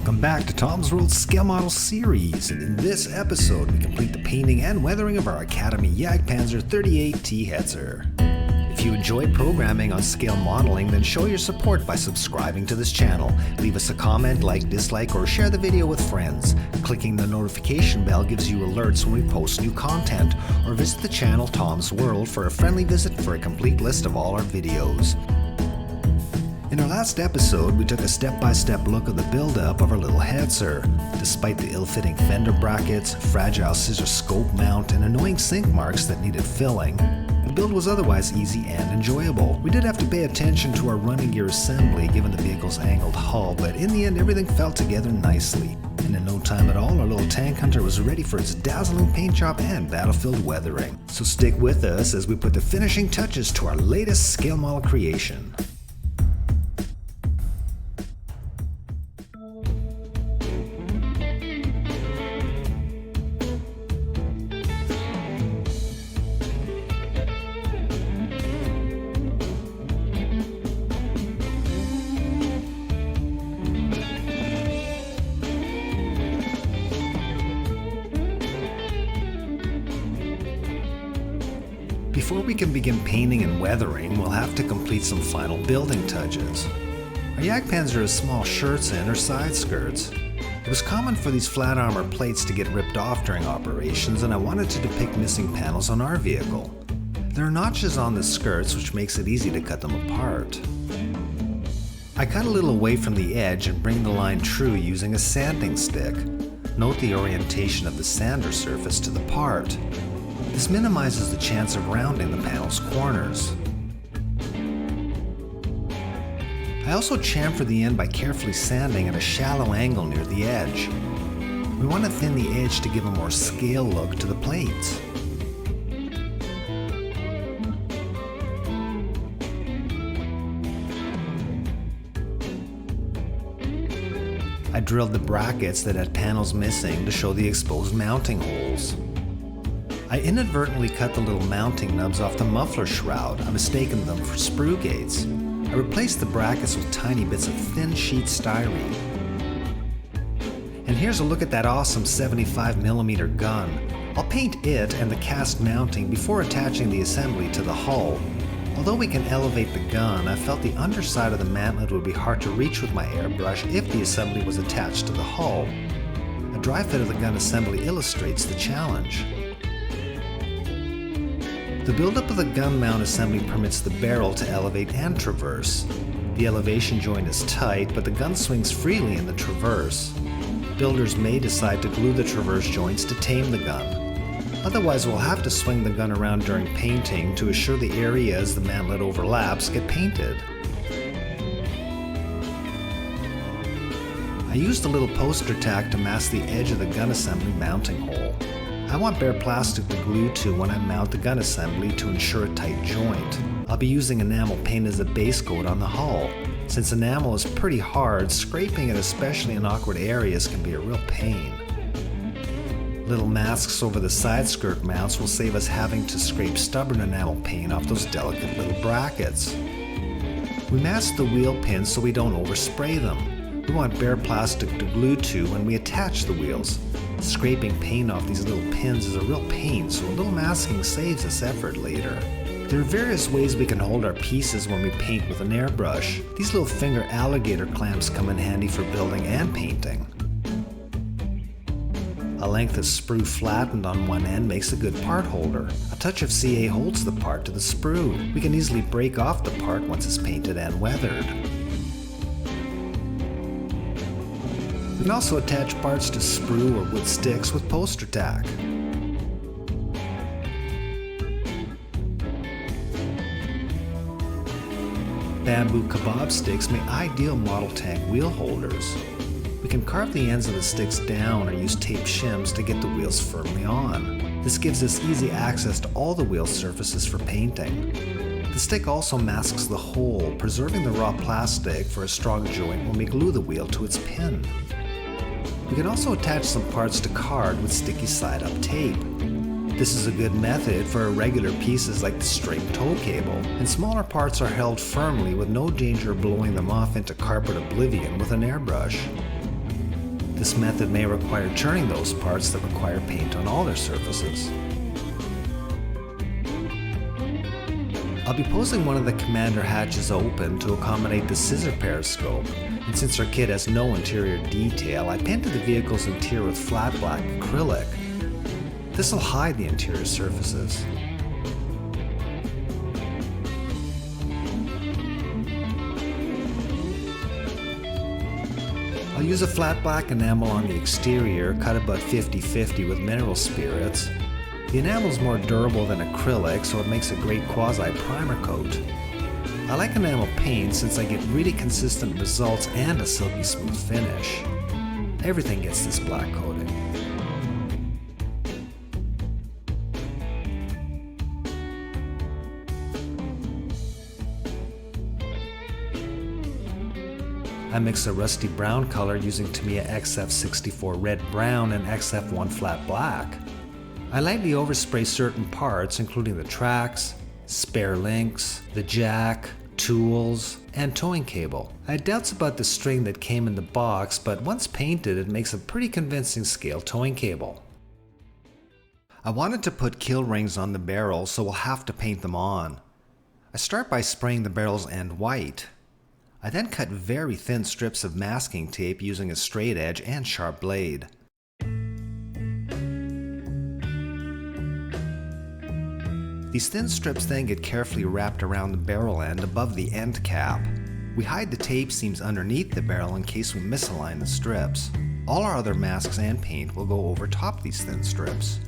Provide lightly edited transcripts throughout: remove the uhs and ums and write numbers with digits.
Welcome back to Tom's World Scale Model Series, and in this episode we complete the painting and weathering of our Academy Jagdpanzer 38T Hetzer. If you enjoy programming on scale modeling, then show your support by subscribing to this channel. Leave us a comment, like, dislike, or share the video with friends. Clicking the notification bell gives you alerts when we post new content, or visit the channel Tom's World for a friendly visit for a complete list of all our videos. In our last episode, we took a step-by-step look of the build-up of our little Hetzer. Despite the ill-fitting fender brackets, fragile scissor scope mount, and annoying sink marks that needed filling, the build was otherwise easy and enjoyable. We did have to pay attention to our running gear assembly given the vehicle's angled hull, but in the end everything fell together nicely. And in no time at all, our little tank hunter was ready for its dazzling paint job and battlefield weathering. So stick with us as we put the finishing touches to our latest scale model creation. Before we can begin painting and weathering, we'll have to complete some final building touches. Our Jagdpanzer has small shirts in or side skirts. It was common for these flat armor plates to get ripped off during operations, and I wanted to depict missing panels on our vehicle. There are notches on the skirts, which makes it easy to cut them apart. I cut a little away from the edge and bring the line true using a sanding stick. Note the orientation of the sander surface to the part. This minimizes the chance of rounding the panel's corners. I also chamfer the end by carefully sanding at a shallow angle near the edge. We want to thin the edge to give a more scale look to the plates. I drilled the brackets that had panels missing to show the exposed mounting holes. I inadvertently cut the little mounting nubs off the muffler shroud. I mistaken them for sprue gates. I replaced the brackets with tiny bits of thin sheet styrene. And here's a look at that awesome 75mm gun. I'll paint it and the cast mounting before attaching the assembly to the hull. Although we can elevate the gun, I felt the underside of the mantlet would be hard to reach with my airbrush if the assembly was attached to the hull. A dry fit of the gun assembly illustrates the challenge. The buildup of the gun mount assembly permits the barrel to elevate and traverse. The elevation joint is tight, but the gun swings freely in the traverse. Builders may decide to glue the traverse joints to tame the gun. Otherwise, we'll have to swing the gun around during painting to assure the areas the mantlet overlaps get painted. I used a little poster tack to mask the edge of the gun assembly mounting hole. I want bare plastic to glue to when I mount the gun assembly to ensure a tight joint. I'll be using enamel paint as a base coat on the hull. Since enamel is pretty hard, scraping it especially in awkward areas can be a real pain. Little masks over the side skirt mounts will save us having to scrape stubborn enamel paint off those delicate little brackets. We mask the wheel pins so we don't overspray them. We want bare plastic to glue to when we attach the wheels. Scraping paint off these little pins is a real pain, so a little masking saves us effort later. There are various ways we can hold our pieces when we paint with an airbrush. These little finger alligator clamps come in handy for building and painting. A length of sprue flattened on one end makes a good part holder. A touch of CA holds the part to the sprue. We can easily break off the part once it's painted and weathered. We can also attach parts to sprue or wood sticks with poster tack. Bamboo kebab sticks make ideal model tank wheel holders. We can carve the ends of the sticks down or use tape shims to get the wheels firmly on. This gives us easy access to all the wheel surfaces for painting. The stick also masks the hole, preserving the raw plastic for a strong joint when we glue the wheel to its pin. We can also attach some parts to card with sticky side-up tape. This is a good method for irregular pieces like the string tow cable, and smaller parts are held firmly with no danger of blowing them off into carpet oblivion with an airbrush. This method may require churning those parts that require paint on all their surfaces. I'll be posing one of the commander hatches open to accommodate the scissor periscope, and since our kit has no interior detail, I painted the vehicle's interior with flat black acrylic. This will hide the interior surfaces. I'll use a flat black enamel on the exterior, cut about 50-50 with mineral spirits. The enamel is more durable than acrylic, so it makes a great quasi-primer coat. I like enamel paint since I get really consistent results and a silky smooth finish. Everything gets this black coating. I mix a rusty brown color using Tamiya XF64 red brown and XF1 flat black. I lightly overspray certain parts, including the tracks, spare links, the jack, tools, and towing cable. I had doubts about the string that came in the box, but once painted, it makes a pretty convincing scale towing cable. I wanted to put kill rings on the barrels, so we'll have to paint them on. I start by spraying the barrel's end white. I then cut very thin strips of masking tape using a straight edge and sharp blade. These thin strips then get carefully wrapped around the barrel end above the end cap. We hide the tape seams underneath the barrel in case we misalign the strips. All our other masks and paint will go over top these thin strips.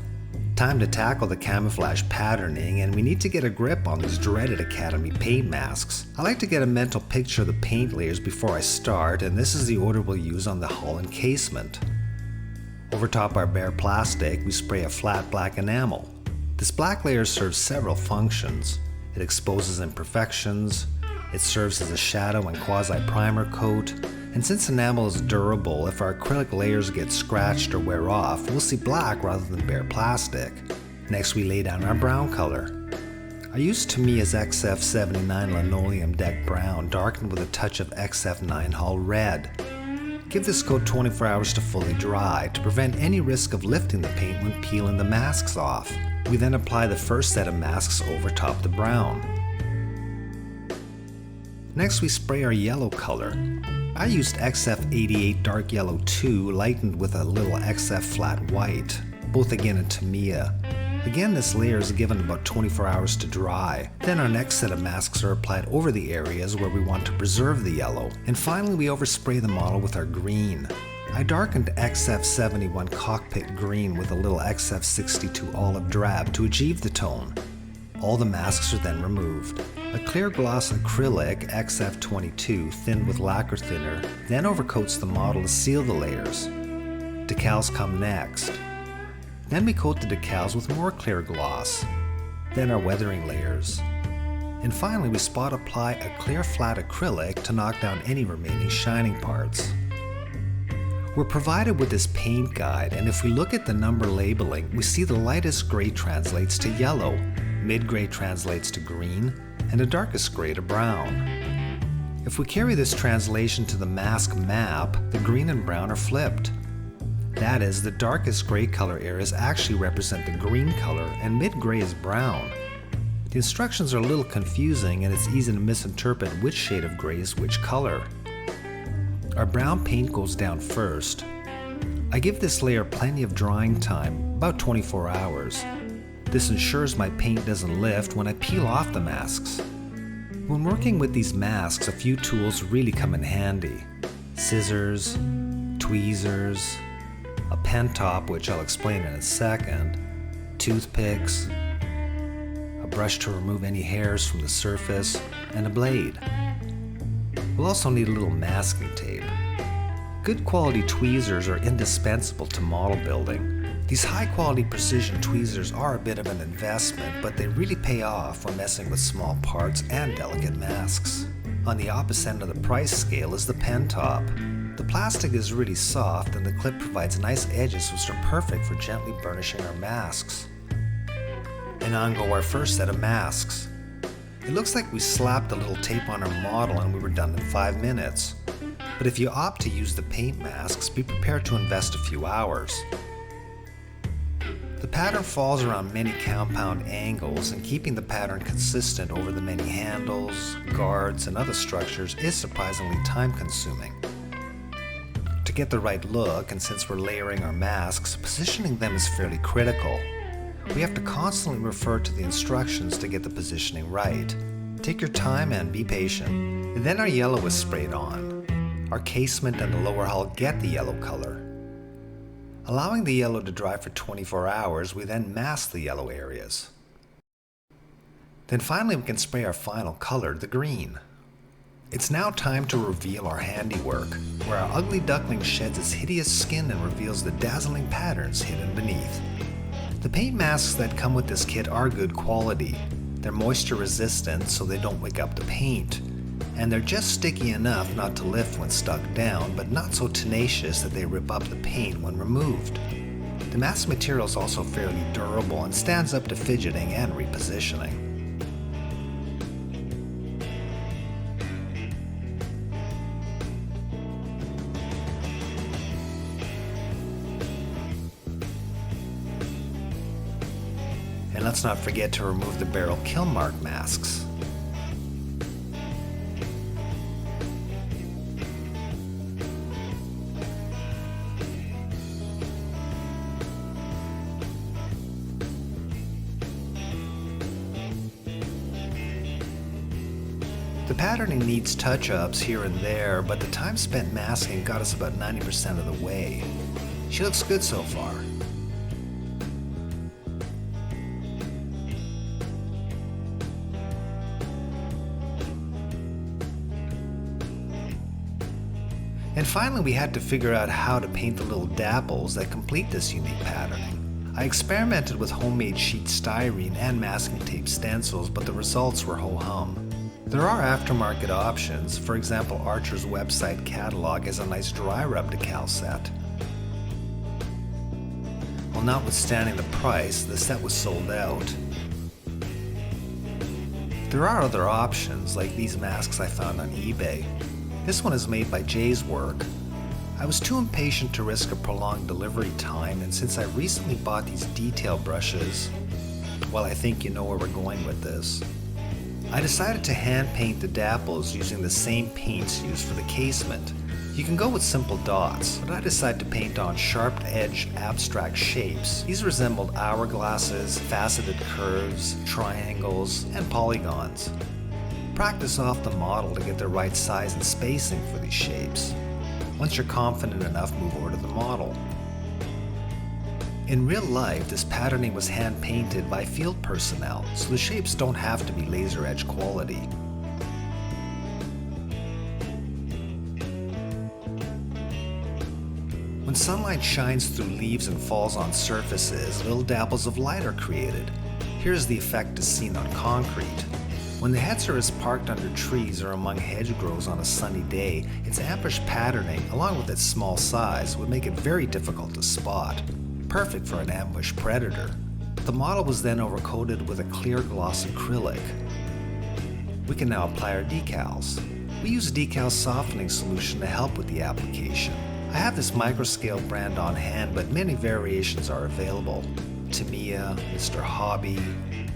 Time to tackle the camouflage patterning, and we need to get a grip on these dreaded Academy paint masks. I like to get a mental picture of the paint layers before I start, and this is the order we'll use on the hull encasement. Over top our bare plastic, we spray a flat black enamel. This black layer serves several functions. It exposes imperfections, it serves as a shadow and quasi-primer coat, and since enamel is durable, if our acrylic layers get scratched or wear off, we'll see black rather than bare plastic. Next we lay down our brown color. I used Tamiya's XF79 linoleum deck brown, darkened with a touch of XF9 hull red. Give this coat 24 hours to fully dry, to prevent any risk of lifting the paint when peeling the masks off. We then apply the first set of masks over top the brown. Next we spray our yellow color. I used XF88 dark yellow 2 lightened with a little XF flat white, both again in Tamiya. Again, this layer is given about 24 hours to dry. Then our next set of masks are applied over the areas where we want to preserve the yellow. And finally we overspray the model with our green. I darkened XF71 cockpit green with a little XF62 olive drab to achieve the tone. All the masks are then removed. A clear gloss acrylic XF22 thinned with lacquer thinner then overcoats the model to seal the layers. Decals come next. Then we coat the decals with more clear gloss. Then our weathering layers. And finally we spot apply a clear flat acrylic to knock down any remaining shining parts. We're provided with this paint guide, and if we look at the number labeling, we see the lightest gray translates to yellow, mid-gray translates to green, and the darkest gray to brown. If we carry this translation to the mask map, the green and brown are flipped. That is, the darkest gray color areas actually represent the green color, and mid-gray is brown. The instructions are a little confusing, and it's easy to misinterpret which shade of gray is which color. Our brown paint goes down first. I give this layer plenty of drying time, about 24 hours. This ensures my paint doesn't lift when I peel off the masks. When working with these masks, a few tools really come in handy. Scissors, tweezers, a pen top, which I'll explain in a second, toothpicks, a brush to remove any hairs from the surface, and a blade. We'll also need a little masking tape. Good quality tweezers are indispensable to model building. These high quality precision tweezers are a bit of an investment, but they really pay off when messing with small parts and delicate masks. On the opposite end of the price scale is the pen top. The plastic is really soft and the clip provides nice edges which are perfect for gently burnishing our masks. And on go our first set of masks. It looks like we slapped a little tape on our model and we were done in 5 minutes. But if you opt to use the paint masks, be prepared to invest a few hours. The pattern falls around many compound angles, and keeping the pattern consistent over the many handles, guards, and other structures is surprisingly time-consuming. To get the right look, and since we're layering our masks, positioning them is fairly critical. We have to constantly refer to the instructions to get the positioning right. Take your time and be patient. And then our yellow is sprayed on. Our casement and the lower hull get the yellow color. Allowing the yellow to dry for 24 hours, we then mask the yellow areas. Then finally we can spray our final color, the green. It's now time to reveal our handiwork, where our ugly duckling sheds its hideous skin and reveals the dazzling patterns hidden beneath. The paint masks that come with this kit are good quality. They're moisture resistant so they don't wick up the paint. And they're just sticky enough not to lift when stuck down, but not so tenacious that they rip up the paint when removed. The mask material is also fairly durable and stands up to fidgeting and repositioning. And let's not forget to remove the barrel kill mark masks. The patterning needs touch-ups here and there, but the time spent masking got us about 90% of the way. She looks good so far. And finally we had to figure out how to paint the little dapples that complete this unique patterning. I experimented with homemade sheet styrene and masking tape stencils, but the results were ho-hum. There are aftermarket options. For example, Archer's website catalog has a nice dry rub decal set. Well, notwithstanding the price, the set was sold out. There are other options, like these masks I found on eBay. This one is made by Jay's Work. I was too impatient to risk a prolonged delivery time, and since I recently bought these detail brushes, well, I think you know where we're going with this. I decided to hand paint the dapples using the same paints used for the casement. You can go with simple dots, but I decided to paint on sharp-edged abstract shapes. These resembled hourglasses, faceted curves, triangles, and polygons. Practice off the model to get the right size and spacing for these shapes. Once you're confident enough, move over to the model. In real life, this patterning was hand-painted by field personnel, so the shapes don't have to be laser edge quality. When sunlight shines through leaves and falls on surfaces, little dapples of light are created. Here's the effect as seen on concrete. When the Hetzer is parked under trees or among hedgerows on a sunny day, its ambush patterning, along with its small size, would make it very difficult to spot. Perfect for an ambush predator. The model was then overcoated with a clear gloss acrylic. We can now apply our decals. We use a decal softening solution to help with the application. I have this microscale brand on hand, but many variations are available. Tamiya, Mr. Hobby,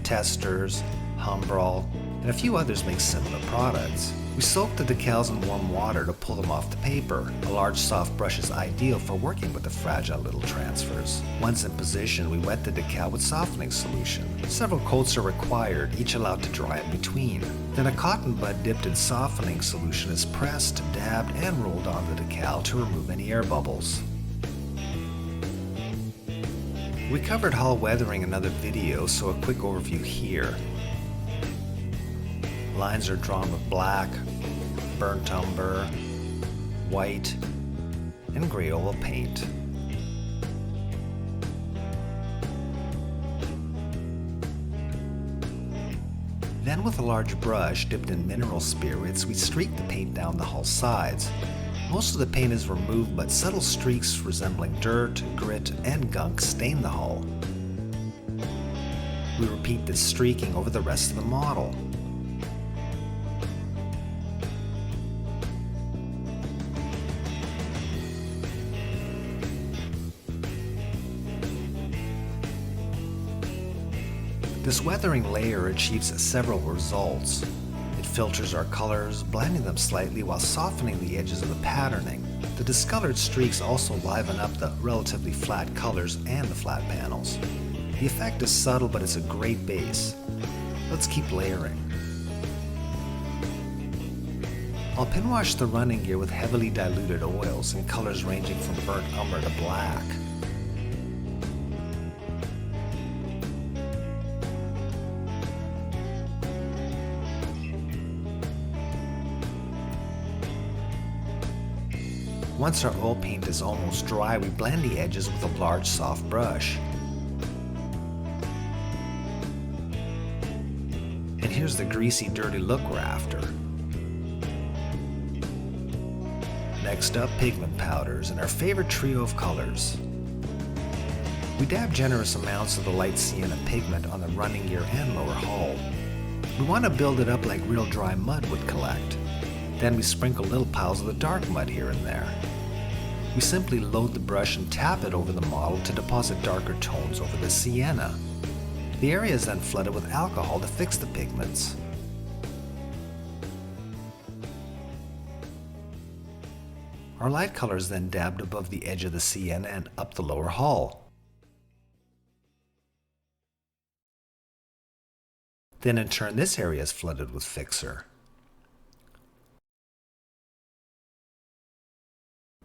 Testers, Humbrol, and a few others make similar products. We soak the decals in warm water to pull them off the paper. A large soft brush is ideal for working with the fragile little transfers. Once in position, we wet the decal with softening solution. Several coats are required, each allowed to dry in between. Then a cotton bud dipped in softening solution is pressed, dabbed, and rolled on the decal to remove any air bubbles. We covered hull weathering in another video, so a quick overview here. Lines are drawn with black, burnt umber, white, and gray oil paint. Then with a large brush dipped in mineral spirits, we streak the paint down the hull sides. Most of the paint is removed, but subtle streaks resembling dirt, grit, and gunk stain the hull. We repeat this streaking over the rest of the model. This weathering layer achieves several results. It filters our colors, blending them slightly while softening the edges of the patterning. The discolored streaks also liven up the relatively flat colors and the flat panels. The effect is subtle, but it's a great base. Let's keep layering. I'll pin wash the running gear with heavily diluted oils in colors ranging from burnt umber to black. Once our oil paint is almost dry, we blend the edges with a large soft brush. And here's the greasy, dirty look we're after. Next up, pigment powders and our favorite trio of colors. We dab generous amounts of the light sienna pigment on the running gear and lower hull. We want to build it up like real dry mud would collect. Then we sprinkle little piles of the dark mud here and there. We simply load the brush and tap it over the model to deposit darker tones over the sienna. The area is then flooded with alcohol to fix the pigments. Our light color is then dabbed above the edge of the sienna and up the lower hull. Then in turn this area is flooded with fixer.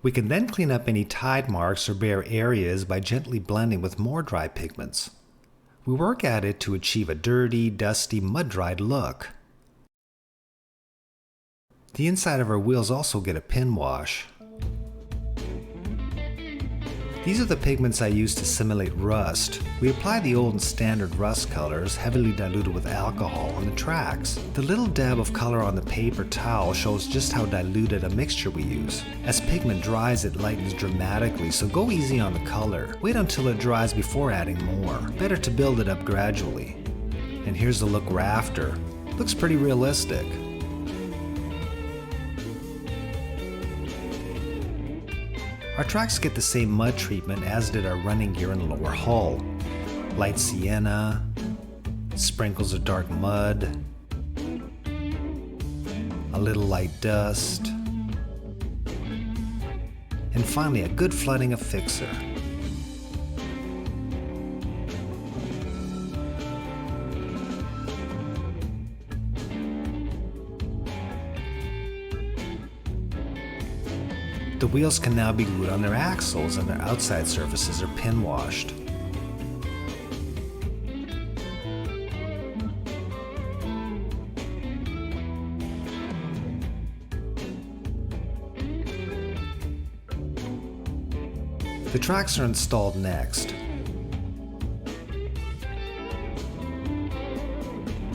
We can then clean up any tide marks or bare areas by gently blending with more dry pigments. We work at it to achieve a dirty, dusty, mud-dried look. The inside of our wheels also get a pin wash. These are the pigments I use to simulate rust. We apply the old and standard rust colors, heavily diluted with alcohol, on the tracks. The little dab of color on the paper towel shows just how diluted a mixture we use. As pigment dries, it lightens dramatically, so go easy on the color. Wait until it dries before adding more. Better to build it up gradually. And here's the look we're after. Looks pretty realistic. Our tracks get the same mud treatment as did our running gear and lower hull. Light sienna, sprinkles of dark mud, a little light dust, and finally a good flooding of fixer. The wheels can now be glued on their axles and their outside surfaces are pin washed. The tracks are installed next.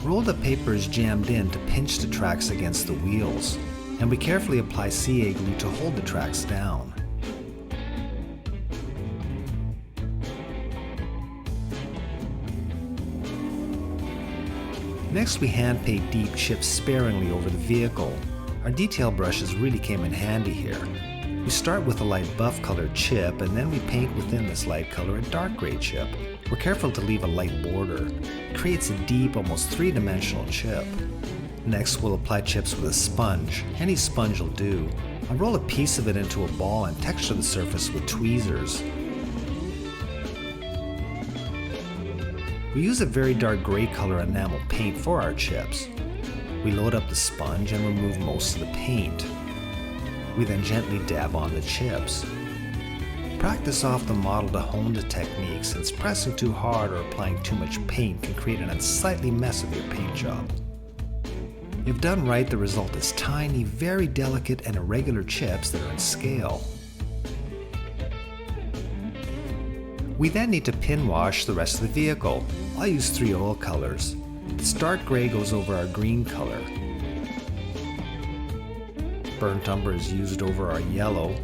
Rolled up paper is jammed in to pinch the tracks against the wheels, and we carefully apply CA glue to hold the tracks down. Next, we hand paint deep chips sparingly over the vehicle. Our detail brushes really came in handy here. We start with a light buff colored chip, and then we paint within this light color a dark gray chip. We're careful to leave a light border. It creates a deep, almost three-dimensional chip. Next, we'll apply chips with a sponge. Any sponge will do. I'll roll a piece of it into a ball and texture the surface with tweezers. We use a very dark gray color enamel paint for our chips. We load up the sponge and remove most of the paint. We then gently dab on the chips. Practice off the model to hone the technique, since pressing too hard or applying too much paint can create an unsightly mess of your paint job. If done right, the result is tiny, very delicate and irregular chips that are in scale. We then need to pin wash the rest of the vehicle. I'll use 3 oil colors. This dark gray goes over our green color. Burnt umber is used over our yellow.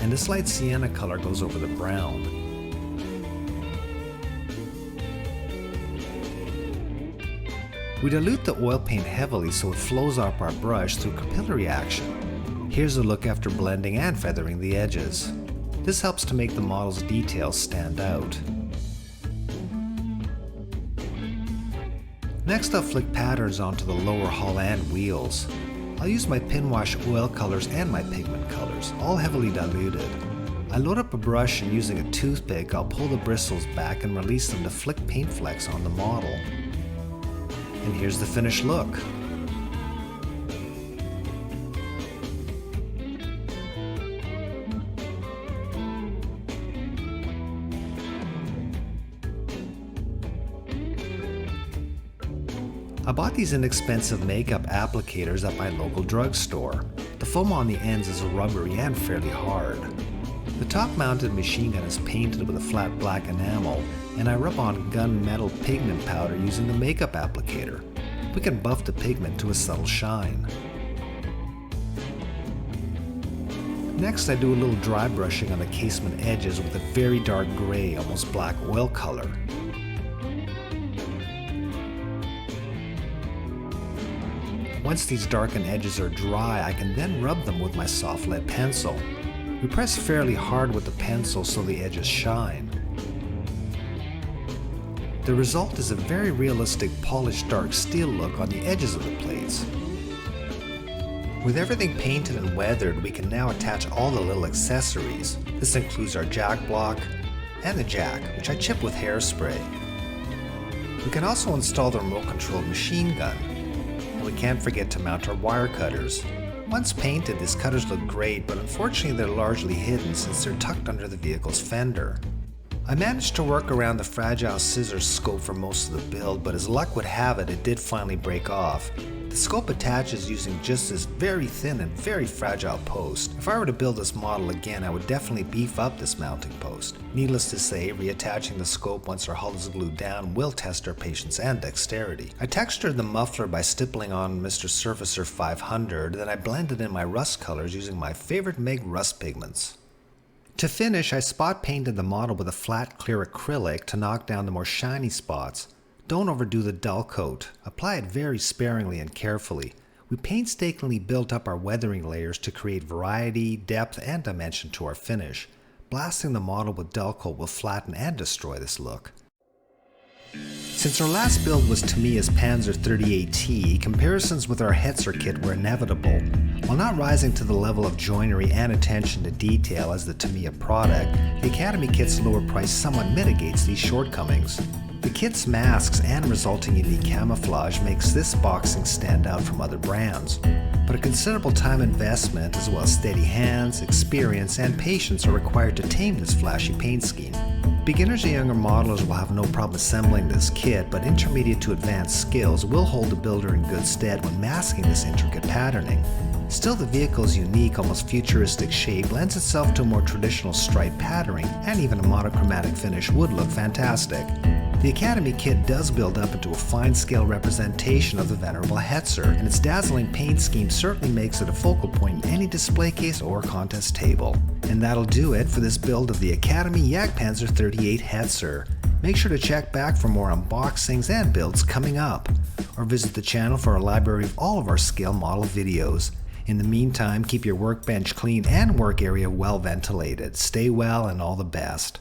And this light sienna color goes over the brown. We dilute the oil paint heavily so it flows off our brush through capillary action. Here's a look after blending and feathering the edges. This helps to make the model's details stand out. Next I'll flick patterns onto the lower hull and wheels. I'll use my pin wash oil colors and my pigment colors, all heavily diluted. I load up a brush and using a toothpick I'll pull the bristles back and release them to flick paint flecks on the model. And here's the finished look. I bought these inexpensive makeup applicators at my local drugstore. The foam on the ends is rubbery and fairly hard. The top-mounted machine gun is painted with a flat black enamel, and I rub on gunmetal pigment powder using the makeup applicator. We can buff the pigment to a subtle shine. Next I do a little dry brushing on the casement edges with a very dark gray, almost black oil color. Once these darkened edges are dry, I can then rub them with my soft lead pencil. We press fairly hard with the pencil so the edges shine. The result is a very realistic polished dark steel look on the edges of the plates. With everything painted and weathered, we can now attach all the little accessories. This includes our jack block and the jack, which I chip with hairspray. We can also install the remote-controlled machine gun. We can't forget to mount our wire cutters. Once painted, these cutters look great, but unfortunately they're largely hidden since they're tucked under the vehicle's fender. I managed to work around the fragile scissors scope for most of the build, but as luck would have it, it did finally break off. The scope attaches using just this very thin and very fragile post. If I were to build this model again, I would definitely beef up this mounting post. Needless to say, reattaching the scope once our hull is glued down will test our patience and dexterity. I textured the muffler by stippling on Mr. Surfacer 500, then I blended in my rust colors using my favorite Meg rust pigments. To finish, I spot painted the model with a flat clear acrylic to knock down the more shiny spots. Don't overdo the dull coat. Apply it very sparingly and carefully. We painstakingly built up our weathering layers to create variety, depth, and dimension to our finish. Blasting the model with dull coat will flatten and destroy this look. Since our last build was Tamiya's Panzer 38T, comparisons with our Hetzer kit were inevitable. While not rising to the level of joinery and attention to detail as the Tamiya product, the Academy kit's lower price somewhat mitigates these shortcomings. The kit's masks and resulting unique camouflage makes this boxing stand out from other brands, but a considerable time investment as well as steady hands, experience, and patience are required to tame this flashy paint scheme. Beginners and younger modelers will have no problem assembling this kit, but intermediate to advanced skills will hold the builder in good stead when masking this intricate patterning. Still, the vehicle's unique, almost futuristic shape lends itself to a more traditional stripe patterning, and even a monochromatic finish would look fantastic. The Academy kit does build up into a fine-scale representation of the venerable Hetzer, and its dazzling paint scheme certainly makes it a focal point in any display case or contest table. And that'll do it for this build of the Academy Jagdpanzer 38 Hetzer. Make sure to check back for more unboxings and builds coming up, or visit the channel for a library of all of our scale model videos. In the meantime, keep your workbench clean and work area well ventilated. Stay well and all the best.